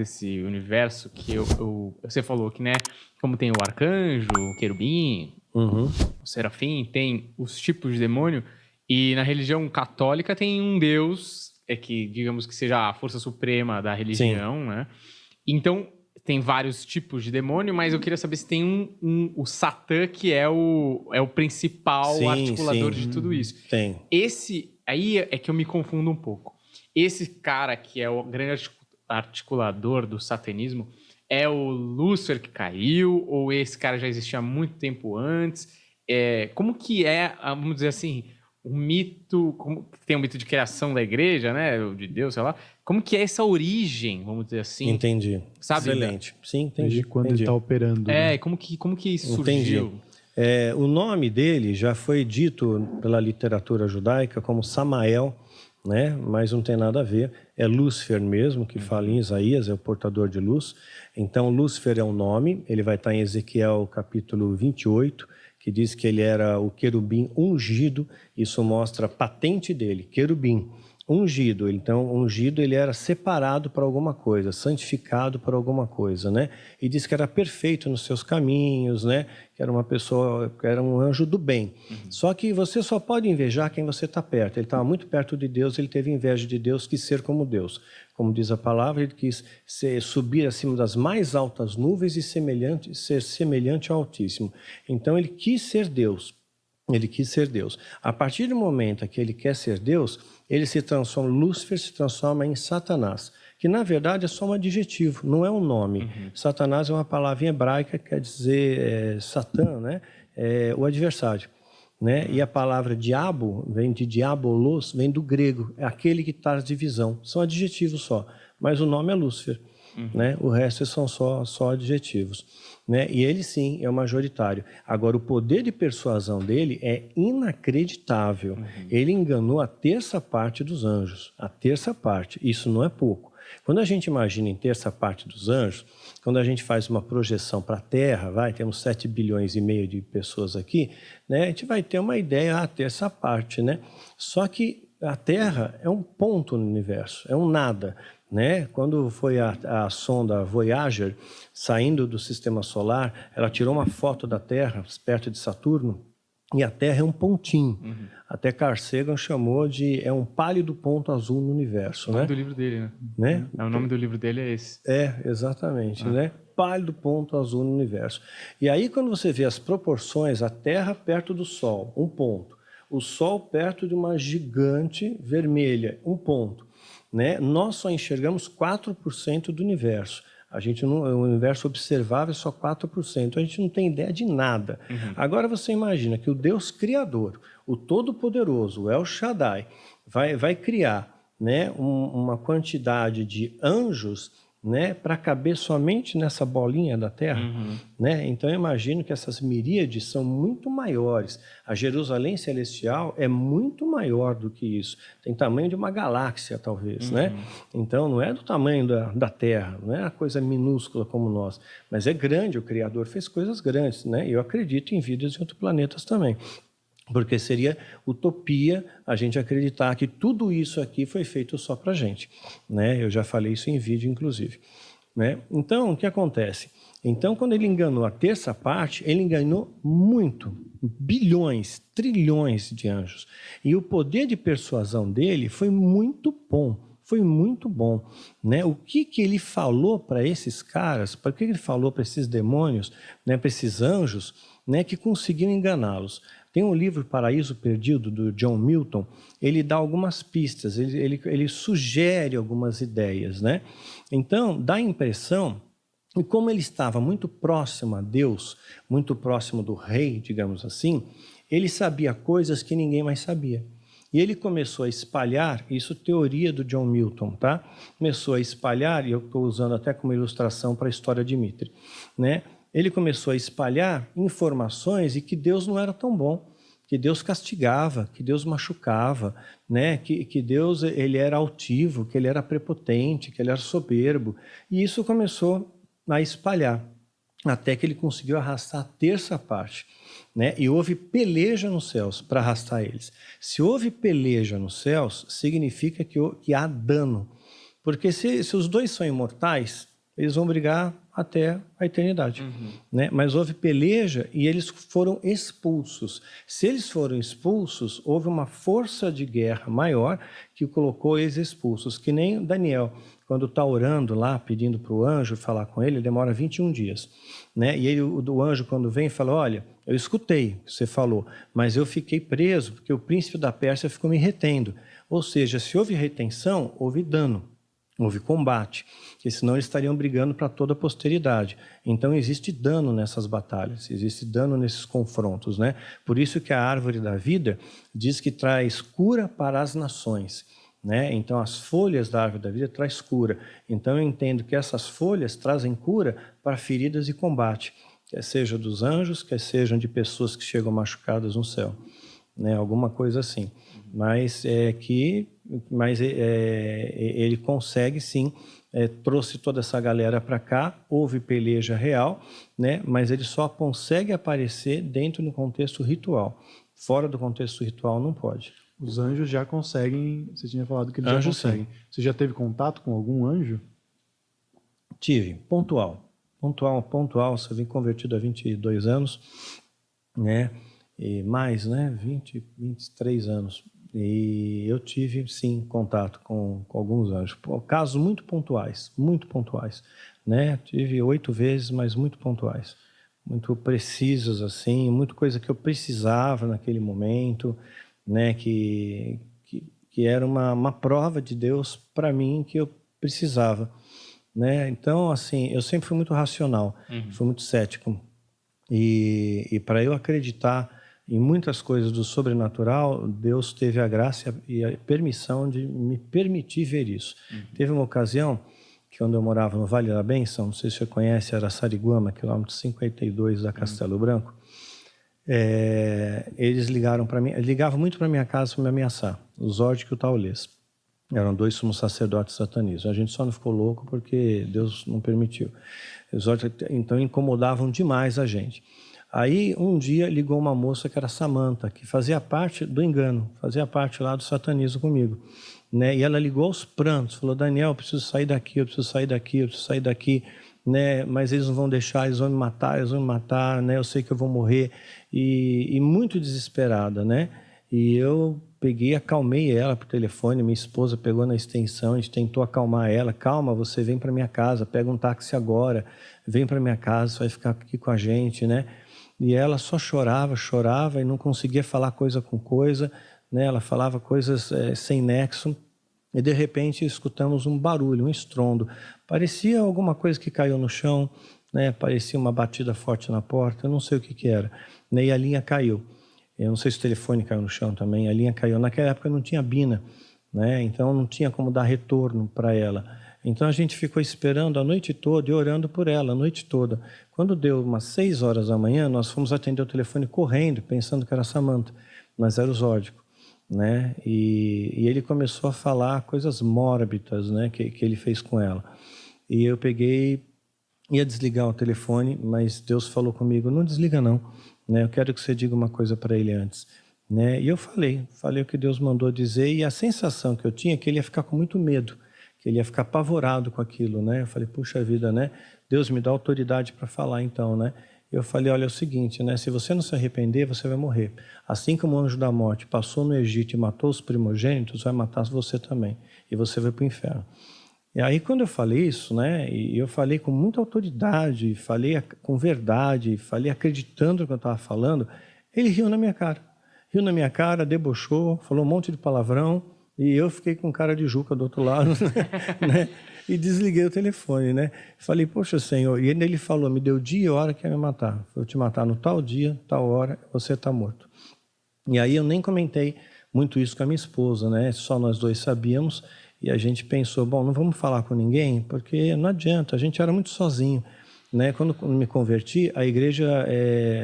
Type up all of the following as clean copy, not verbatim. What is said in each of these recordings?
desse universo que você falou que, né, como tem o arcanjo, o querubim, o serafim, tem os tipos de demônio, e na religião católica tem um Deus, que digamos que seja a força suprema da religião, né? Então, tem vários tipos de demônio, mas eu queria saber se tem o Satã, que é o principal articulador de tudo isso. Tem. Esse aí é que eu me confundo um pouco. Esse cara que é o grande articulador do satanismo é o Lúcifer que caiu, ou esse cara já existia há muito tempo antes? Como que vamos dizer assim, o mito, tem um mito de criação da igreja, né, de Deus, sei lá, como que é essa origem, vamos dizer assim? Entendi. Sabe? Excelente. Sim, entendi. Quando ele está operando. Né? Como que isso surgiu? O nome dele já foi dito pela literatura judaica como Samael, né? Mas não tem nada a ver. É Lúcifer mesmo, que fala em Isaías, é o portador de luz. Então, Lúcifer é um nome, ele vai estar em Ezequiel capítulo 28, que diz que ele era o querubim ungido. Isso mostra a patente dele, querubim ungido. Então, ungido, ele era separado para alguma coisa, santificado para alguma coisa, né? E diz que era perfeito nos seus caminhos, né? Que era uma pessoa, que era um anjo do bem. Só que você só pode invejar quem você está perto. Ele estava muito perto de Deus, ele teve inveja de Deus, quis ser como Deus. Como diz a palavra, ele quis subir acima das mais altas nuvens e ser semelhante ao Altíssimo. Então, ele quis ser Deus. Ele quis ser Deus. A partir do momento que ele quer ser Deus, ele se transforma, Lúcifer se transforma em Satanás, que na verdade é só um adjetivo, não é um nome. Satanás é uma palavra em hebraica que quer dizer Satã, né? O adversário. Né? E a palavra diabo vem de diabolos, vem do grego, é aquele que traz divisão. São adjetivos só, mas o nome é Lúcifer. Né? O resto são só adjetivos. Né? E ele sim é o majoritário. Agora, o poder de persuasão dele é inacreditável. Ele enganou a terça parte dos anjos. A terça parte, isso não é pouco. Quando a gente imagina em terça parte dos anjos, quando a gente faz uma projeção para a Terra, temos 7 bilhões e meio de pessoas aqui, né? A gente vai ter uma ideia, a terça parte, né? Só que a Terra é um ponto no universo, é um nada. Né? Quando foi a sonda Voyager saindo do sistema solar, ela tirou uma foto da Terra perto de Saturno e a Terra é um pontinho. Até Carl Sagan chamou de um pálido ponto azul no universo. O nome do livro dele, né? O nome do livro dele é esse. Exatamente, né? Pálido ponto azul no universo. E aí quando você vê as proporções, a Terra perto do Sol, um ponto. O Sol perto de uma gigante vermelha, um ponto. Né? Nós só enxergamos 4% do universo. O universo observável é só 4%. A gente não tem ideia de nada. Agora você imagina que o Deus Criador, o Todo-Poderoso, o El Shaddai, vai criar, né, uma quantidade de anjos, né, para caber somente nessa bolinha da Terra. Né? Então eu imagino que essas miríades são muito maiores. A Jerusalém Celestial é muito maior do que isso. Tem tamanho de uma galáxia, talvez. Né? Então não é do tamanho da Terra, não é uma coisa minúscula como nós, mas é grande. O Criador fez coisas grandes. Né? E eu acredito em vidas em outros planetas também. Porque seria utopia a gente acreditar que tudo isso aqui foi feito só para a gente. Né? Eu já falei isso em vídeo, inclusive. Né? Então, o que acontece? Então, quando ele enganou a terça parte, ele enganou muito, bilhões, trilhões de anjos. E o poder de persuasão dele foi muito bom. Foi muito bom. Né? O que ele falou para esses caras, para que ele falou para esses demônios, né, para esses anjos, né, que conseguiram enganá-los? Tem um livro, Paraíso Perdido, do John Milton, ele dá algumas pistas, ele sugere algumas ideias. Né? Então, dá a impressão, e como ele estava muito próximo a Deus, muito próximo do rei, digamos assim, ele sabia coisas que ninguém mais sabia. E ele começou a espalhar, isso é teoria do John Milton, tá? Começou a espalhar, e eu estou usando até como ilustração para a história de Mitre, né? Ele começou a espalhar informações e que Deus não era tão bom, que Deus castigava, que Deus machucava, né? que Deus ele era altivo, que ele era prepotente, que ele era soberbo. E isso começou a espalhar, até que ele conseguiu arrastar a terça parte. Né? E houve peleja nos céus para arrastar eles. Se houve peleja nos céus, significa que há dano. Porque se os dois são imortais, eles vão brigar até a eternidade. Né? Mas houve peleja e eles foram expulsos. Se eles foram expulsos, houve uma força de guerra maior que colocou eles expulsos, que nem Daniel, quando está orando lá, pedindo para o anjo falar com ele, demora 21 dias. Né? E ele, o anjo, quando vem, fala, olha, eu escutei o que você falou, mas eu fiquei preso porque o príncipe da Pérsia ficou me retendo. Ou seja, se houve retenção, houve dano. Houve combate, porque senão eles estariam brigando para toda a posteridade. Então existe dano nessas batalhas, existe dano nesses confrontos, né? Por isso que a árvore da vida diz que traz cura para as nações, né? Então as folhas da árvore da vida traz cura. Então eu entendo que essas folhas trazem cura para feridas e combate, quer seja dos anjos, quer sejam de pessoas que chegam machucadas no céu, né? Alguma coisa assim. Mas ele consegue sim, trouxe toda essa galera para cá, houve peleja real, né? Mas ele só consegue aparecer dentro do contexto ritual. Fora do contexto ritual não pode. Os anjos já conseguem, você tinha falado que eles já conseguem. Sim. Você já teve contato com algum anjo? Tive, pontual, eu vim convertido há 22 anos, né? E mais, né? 23 anos. E eu tive, sim, contato com alguns anjos. Casos muito pontuais, né? Tive 8 vezes, mas muito pontuais. Muito precisos, assim, muita coisa que eu precisava naquele momento, né? Que era uma prova de Deus para mim que eu precisava, né? Então, assim, eu sempre fui muito racional, fui muito cético. E para eu acreditar em muitas coisas do sobrenatural, Deus teve a graça e a permissão de me permitir ver isso. Teve uma ocasião que, quando eu morava no Vale da Bênção, não sei se você conhece, era Sariguama, quilômetro 52 da Castelo Branco, eles ligaram para mim, ligavam muito para minha casa para me ameaçar, o Zord e o Taulês. Eram 2 sumos sacerdotes satanistas. A gente só não ficou louco porque Deus não permitiu. Então incomodavam demais a gente. Aí, um dia, ligou uma moça que era Samanta, que fazia parte do engano, fazia parte lá do satanismo comigo. Né? E ela ligou aos prantos, falou, Daniel, eu preciso sair daqui, eu preciso sair daqui, eu preciso sair daqui, né? Mas eles não vão deixar, eles vão me matar, né? Eu sei que eu vou morrer. E muito desesperada, né? E eu peguei, acalmei ela por telefone, minha esposa pegou na extensão, a gente tentou acalmar ela, calma, você vem para minha casa, pega um táxi agora, vem para minha casa, você vai ficar aqui com a gente, né? E ela só chorava e não conseguia falar coisa com coisa, né? Ela falava coisas sem nexo. E de repente escutamos um barulho, um estrondo. Parecia alguma coisa que caiu no chão, né? Parecia uma batida forte na porta, eu não sei o que era. E a linha caiu. Eu não sei se o telefone caiu no chão também, a linha caiu. Naquela época não tinha bina, né? Então não tinha como dar retorno para ela. Então a gente ficou esperando a noite toda e orando por ela a noite toda. Quando deu umas 6 horas da manhã, nós fomos atender o telefone correndo, pensando que era Samanta, mas era o Zódico, né? E ele começou a falar coisas mórbidas, né? Que ele fez com ela. E eu peguei, ia desligar o telefone, mas Deus falou comigo, não desliga não, né? Eu quero que você diga uma coisa para ele antes. Né? E eu falei o que Deus mandou dizer, e a sensação que eu tinha é que ele ia ficar com muito medo, que ele ia ficar apavorado com aquilo, né? Eu falei, puxa vida, né? Deus me dá autoridade para falar então, né? Eu falei, olha, é o seguinte, né? Se você não se arrepender, você vai morrer. Assim como o anjo da morte passou no Egito e matou os primogênitos, vai matar você também. E você vai para o inferno. E aí, quando eu falei isso, né? E eu falei com muita autoridade, falei com verdade, falei acreditando no que eu estava falando, ele riu na minha cara. Riu na minha cara, debochou, falou um monte de palavrão, e eu fiquei com cara de Juca do outro lado, né? E desliguei o telefone, né? Falei, poxa, Senhor. E ele falou, me deu dia e hora que ia me matar. Vou te matar no tal dia, tal hora, você está morto. E aí eu nem comentei muito isso com a minha esposa, né? Só nós dois sabíamos. E a gente pensou, bom, não vamos falar com ninguém, porque não adianta, a gente era muito sozinho. Né? Quando me converti, a igreja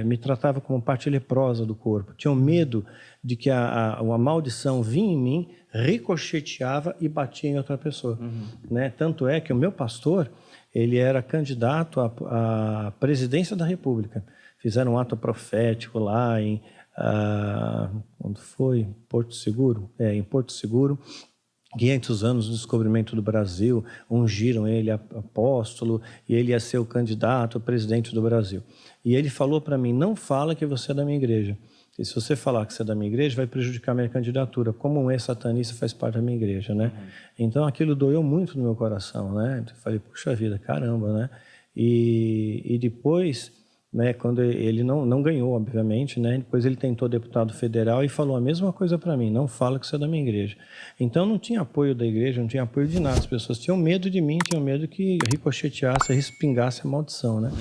me tratava como parte leprosa do corpo. Tinham medo de que a maldição vinha em mim, ricocheteava e batia em outra pessoa. Né? Tanto é que o meu pastor, ele era candidato à presidência da República. Fizeram um ato profético lá em... onde foi? Porto Seguro? Em Porto Seguro. 500 anos do descobrimento do Brasil, ungiram ele apóstolo e ele ia ser o candidato a presidente do Brasil. E ele falou para mim, não fala que você é da minha igreja. E se você falar que você é da minha igreja, vai prejudicar a minha candidatura. Como um ex-satanista faz parte da minha igreja, né? Então aquilo doeu muito no meu coração, né? Eu falei, puxa vida, caramba, né? E depois, né, quando ele não ganhou, obviamente, né? Depois ele tentou deputado federal e falou a mesma coisa para mim, não fala que você é da minha igreja. Então não tinha apoio da igreja, não tinha apoio de nada. As pessoas tinham medo de mim, tinham medo que ricocheteasse, respingasse a maldição, né?